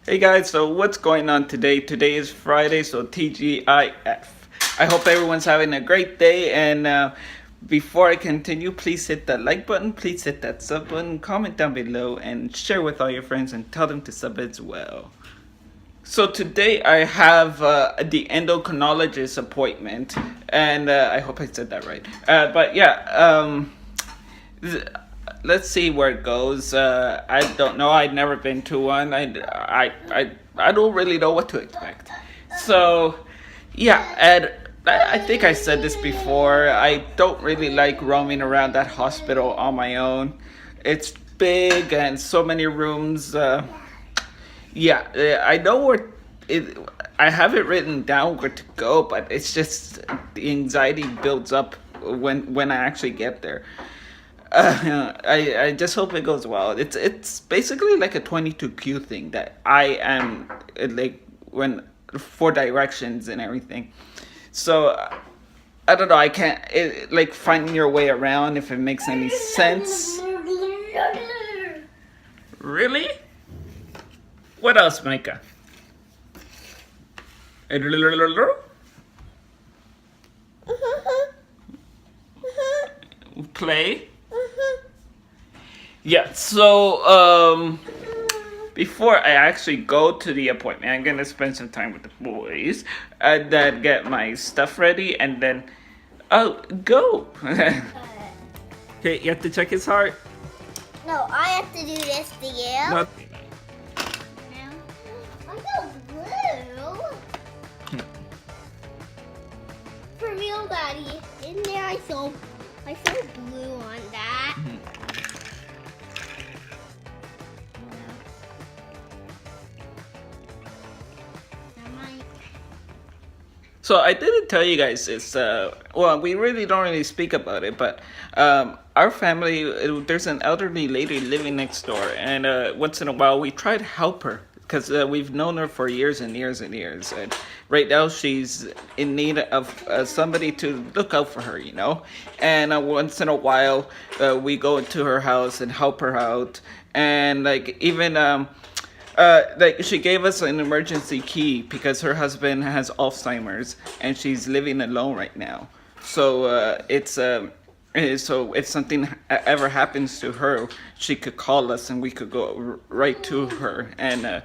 Hey guys, so what's going on today? Today is Friday, so TGIF. I hope everyone's having a great day. And before I continue, please hit that like button, please hit that sub button, comment down below, and share with all your friends and tell them to sub as well. So today I have the endocrinologist appointment, and I hope I said that right. But yeah, let's see where it goes. I don't know. I've never been to one. I don't really know what to expect. So, yeah, and I think I said this before. I don't really like roaming around that hospital on my own. It's big and so many rooms. Yeah, I know where it. I have it written down where to go, but it's just the anxiety builds up when I actually get there. I just hope it goes well. It's basically like a 22Q thing that I am like when for directions and everything. So I don't know. I can't like finding your way around if it makes any sense. Really? What else, Micah? Play. Yeah, so before I actually go to the appointment, I'm gonna spend some time with the boys and then get my stuff ready and then I'll go. Okay, you have to check his heart. No, I have to do this to you. Not- I'm so blue. For real, Daddy. In there, I saw blue on that. So I didn't tell you guys this. Well, we really don't really speak about it, but our family, there's an elderly lady living next door, and once in a while we try to help her because we've known her for years and years and years. And right now she's in need of somebody to look out for her, you know. And once in a while we go into her house and help her out, and like even. Like she gave us an emergency key because her husband has Alzheimer's and she's living alone right now. So so if something ever happens to her, she could call us and we could go right to her and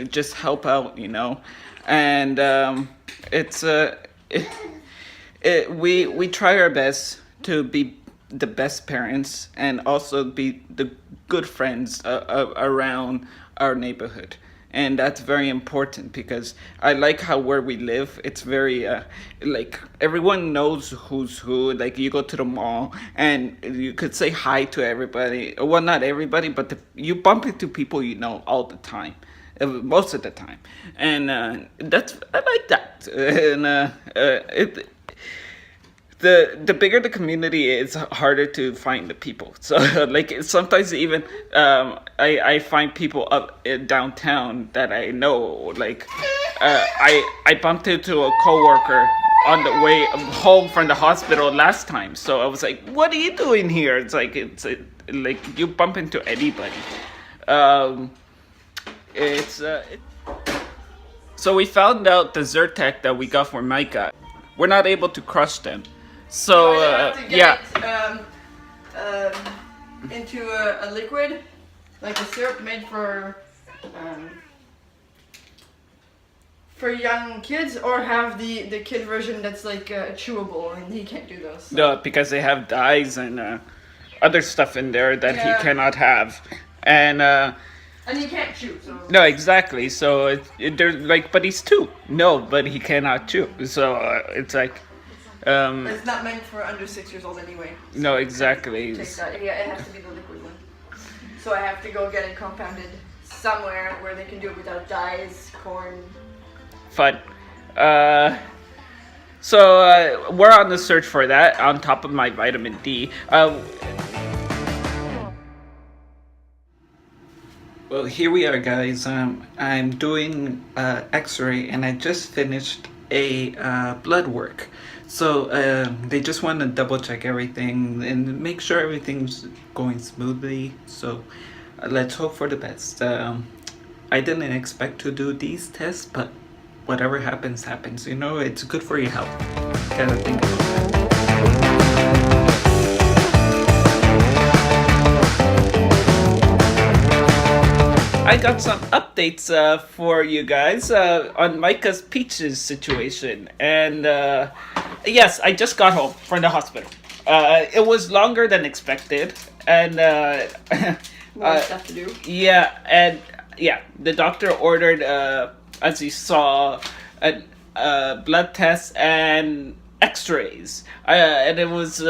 just help out, you know. And we try our best to be the best parents and also be the good friends around our neighborhood. And that's very important because I like how where we live, it's very like everyone knows who's who. Like you go to the mall and you could say hi to everybody. Well, not everybody, but you bump into people you know all the time, most of the time. And that's I like that. And the bigger the community is, harder to find the people. So like sometimes even I find people up downtown that I know. Like I bumped into a coworker on the way home from the hospital last time. So I was like, "What are you doing here?" It's like like you bump into anybody. It's So we found out the Zyrtec that we got for Micah. We're not able to crush them. So yeah. Into a liquid, like a syrup made for young kids, or have the kid version that's like chewable, and he can't do those. So. No, because they have dyes and other stuff in there that Yeah. he cannot have, and And he can't chew. So. no, exactly. So they're like, but he's two. No, but he cannot chew. So it's like. It's not meant for under 6 years old anyway. So No, exactly. Take that. Yeah, it has to be the liquid one. So I have to go get it compounded somewhere where they can do it without dyes, corn. Fun. So we're on the search for that on top of my vitamin D. Well, here we are, guys. I'm doing X-ray, and I just finished a blood work. So they just want to double check everything and make sure everything's going smoothly. So let's hope for the best. I didn't expect to do these tests, but whatever happens, happens. You know, it's good for your health. Kind of think about that. I got some updates for you guys on Micah's peaches situation. And yes, I just got home from the hospital. It was longer than expected. And More stuff to do. yeah, and yeah, the doctor ordered, as you saw, blood tests and X-rays, and it was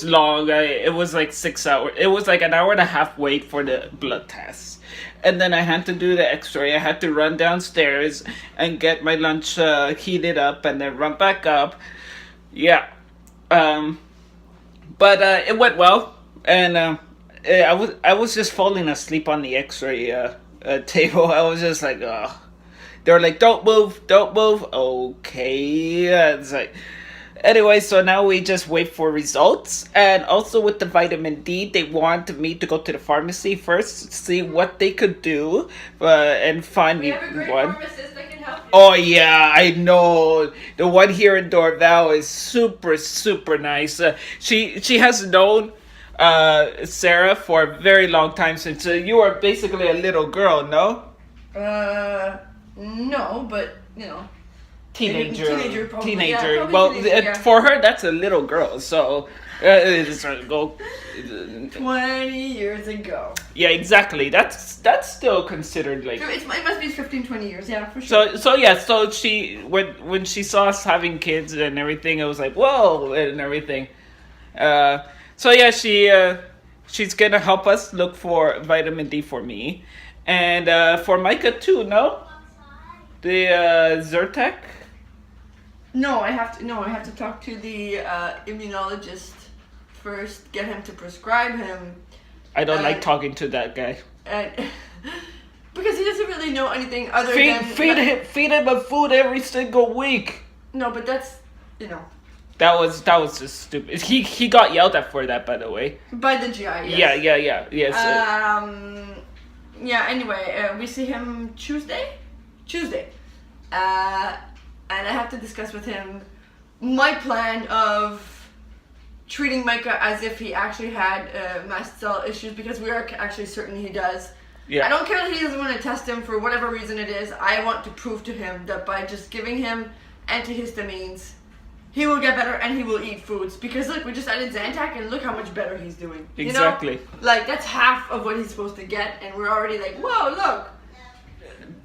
long. It was like 6 hours. It was like an hour and a half wait for the blood tests, and then I had to do the X-ray. I had to run downstairs and get my lunch heated up, and then run back up. Yeah, but it went well, and I was just falling asleep on the X-ray table. I was just like, oh. They were like, don't move, don't move. Okay. It's like, anyway, so now we just wait for results. And also with the vitamin D, they want me to go to the pharmacy first, see what they could do, and find We me have a great one. pharmacist that can help you. Oh yeah, I know. The one here in Dorval is super, super nice. She has known Sarah for a very long time, since you were basically a little girl, no? No, but you know. Teenager. Teenager, probably. Teenager. Yeah, probably Well, teenager, yeah. for her, that's a little girl. So, it's go. 20 years ago. Yeah, exactly. That's still considered like. So it must be 15, 20 years, yeah, for sure. So yeah. So she when she saw us having kids and everything, it was like whoa and everything. So yeah, she's gonna help us look for vitamin D for me, and for Micah too. No, the Zyrtec. No, I have to talk to the immunologist first, get him to prescribe him, I don't Uh, like talking to that guy. and because he doesn't really know anything other Feed than feed him a food every single week. No, but that's, you know, That was just stupid. He got yelled at for that, by the way. by the GI. Yes. Yeah. Yes. Yeah. Anyway, we see him Tuesday, and I have to discuss with him my plan of treating Micah as if he actually had mast cell issues, because we are actually certain he does. Yeah. I don't care that he doesn't want to test him for whatever reason it is. I want to prove to him that by just giving him antihistamines, he will get better and he will eat foods. Because look, we just added Zantac and look how much better he's doing. You know? Exactly. Like, that's half of what he's supposed to get, and we're already like, whoa, look.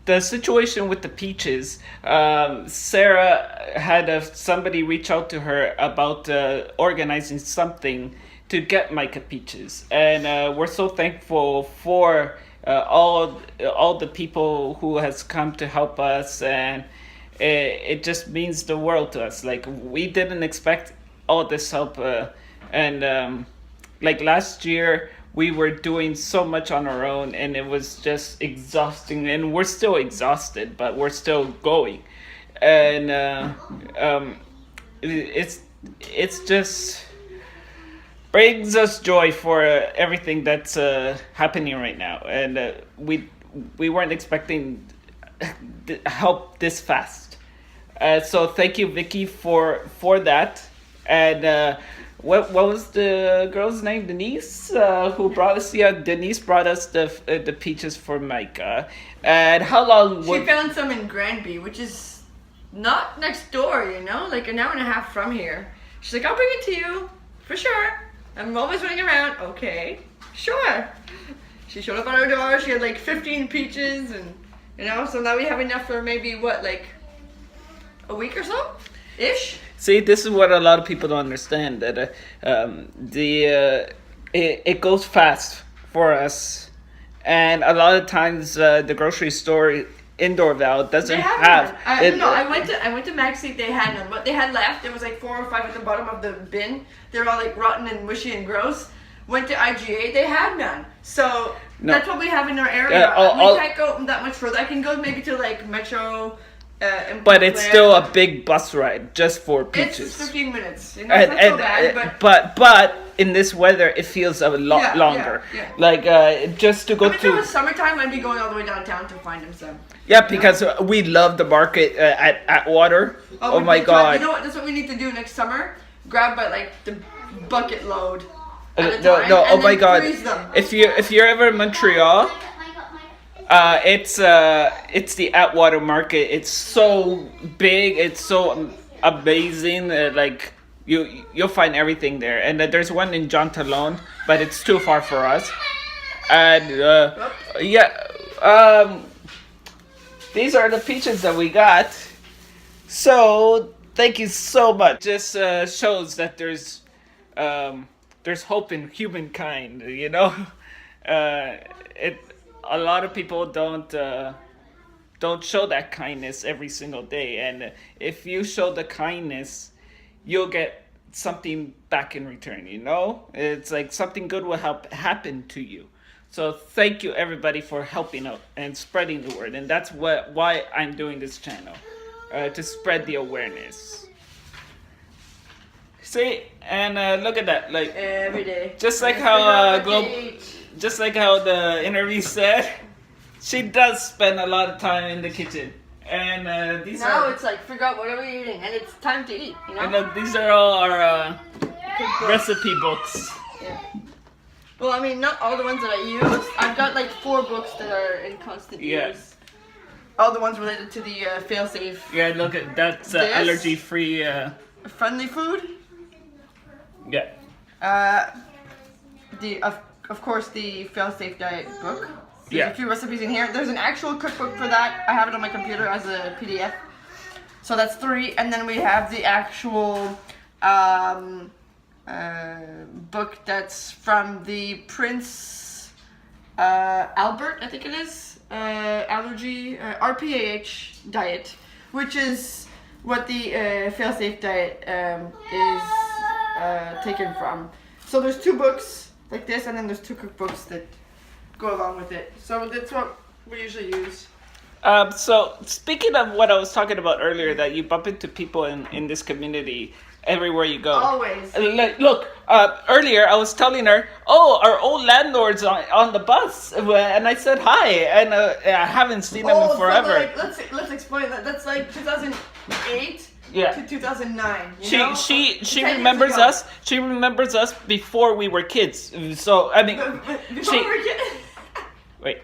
The situation with the peaches, Sarah had somebody reach out to her about organizing something to get Micah peaches, and we're so thankful for all the people who has come to help us, and it just means the world to us. Like, we didn't expect all this help, and like last year we were doing so much on our own, and it was just exhausting, and we're still exhausted, but we're still going, and it's just brings us joy for everything that's happening right now, and we weren't expecting help this fast, so thank you, Vicky, for that, and what was the girl's name? Denise, who brought us? Yeah, Denise brought us the peaches for Micah. And how long? She found some in Granby, which is not next door, you know, like an hour and a half from here. She's like, I'll bring it to you, for sure. I'm always running around. Okay, sure. She showed up on our door. She had like 15 peaches, and you know, so now we have enough for maybe what, like a week or so, ish. See, this is what a lot of people don't understand, that it goes fast for us, and a lot of times the grocery store in Dorval doesn't They have. have none. No, I went to Maxi. They had none. What they had left, there was like 4 or 5 at the bottom of the bin. They're all like rotten and mushy and gross. Went to IGA. They had none. So No. that's what we have in our area. Yeah, We can't go that much further. I can go maybe to like Metro in But it's Claire. still a big bus ride just for It's peaches. 15 minutes. You know, it's not so bad, but but in this weather, it feels a lot Yeah, longer. yeah. Like just to go I mean, if it to was summertime, I'd be going all the way downtown to find him some. yeah, because we love the market at Atwater. Oh we my did try- god! You know what? That's what we need to do next summer. Grab like the bucket load. At a No, time, no! and Oh my then god! freeze them. If you're ever in Montreal, it's the Atwater Market. It's so big. It's so amazing. Like you'll find everything there. And there's one in John Talon, but it's too far for us. And yeah, these are the peaches that we got. So thank you so much. Just shows that there's hope in humankind. You know, a lot of people don't show that kindness every single day, and if you show the kindness, you'll get something back in return. You know, it's like something good will happen to you. So thank you everybody for helping out and spreading the word, and that's why I'm doing this channel, to spread the awareness. See, and look at that, like Every day. just like Let's how figure out what Globe. to eat. Just like how the interview said, she does spend a lot of time in the kitchen, and these Now are it's like figure out what are we eating, and it's time to eat. You know. and these are all our recipe books. Yeah. Well, I mean, not all the ones that I use. I've got like 4 books that are in constant Yeah. use. All the ones related to the fail-safe Yeah, look at that's This? allergy-free. friendly food. Yeah, The of course the fail-safe diet book. There's Yeah. a few recipes in here. There's an actual cookbook for that. I have it on my computer as a PDF. So that's 3, and then we have the actual book that's from the Prince Albert, I think it is, allergy RPAH diet, which is what the fail-safe diet is taken from. So there's 2 books like this, and then there's 2 cookbooks that go along with it. So that's what we usually use. so speaking of what I was talking about earlier, that you bump into people in this community everywhere you go. Always. Look, earlier I was telling her, oh, our old landlord's on the bus, and I said hi, and I haven't seen him in so forever. like, let's explain that. That's like 2008 Yeah. to 2009. You know? She 10 years remembers ago. us. She remembers us before we were kids. So I mean, Before she we were kids. wait.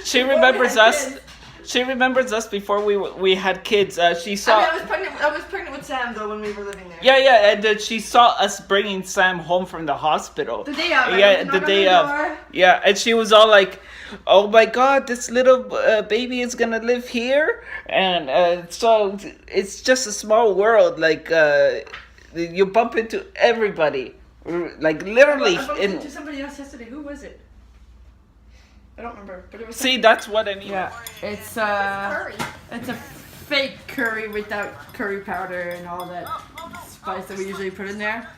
She Before we remembers had us. kids. She remembers us before we had kids. She I saw. mean, I was pregnant with Sam though when we were living there. Yeah, and she saw us bringing Sam home from the hospital. The day of. Yeah, the day of. Yeah, and she was all like, "Oh my God, this little baby is gonna live here," and so it's just a small world. Like you bump into everybody, like literally. I bumped into somebody else yesterday. Who was it? I don't remember, but it was. See, that's what I mean. Yeah, it's Curry. it's a fake curry without curry powder and all that spice that we usually put in there.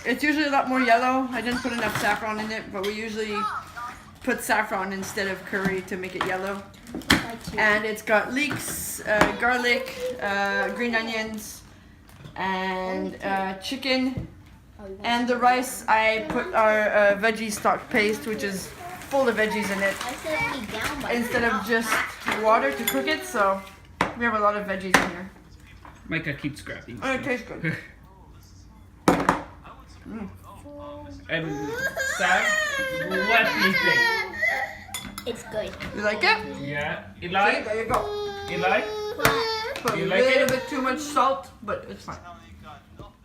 It's usually a lot more yellow. I didn't put enough saffron in it, but we usually put saffron instead of curry to make it yellow. And it's got leeks, garlic, green onions, and chicken. And the rice, I put our veggie stock paste, which is full of veggies in it, I said I'll be down by instead of just water to cook it. So we have a lot of veggies in here. Micah keeps grabbing. Oh, it tastes good. And Sam, what do you think? It's good. You like it? Yeah, See, Eli, there you go. Eli. Put You a like little it? bit too much salt, but it's fine.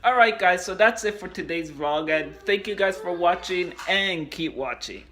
All right, guys. So that's it for today's vlog, and thank you guys for watching, and keep watching.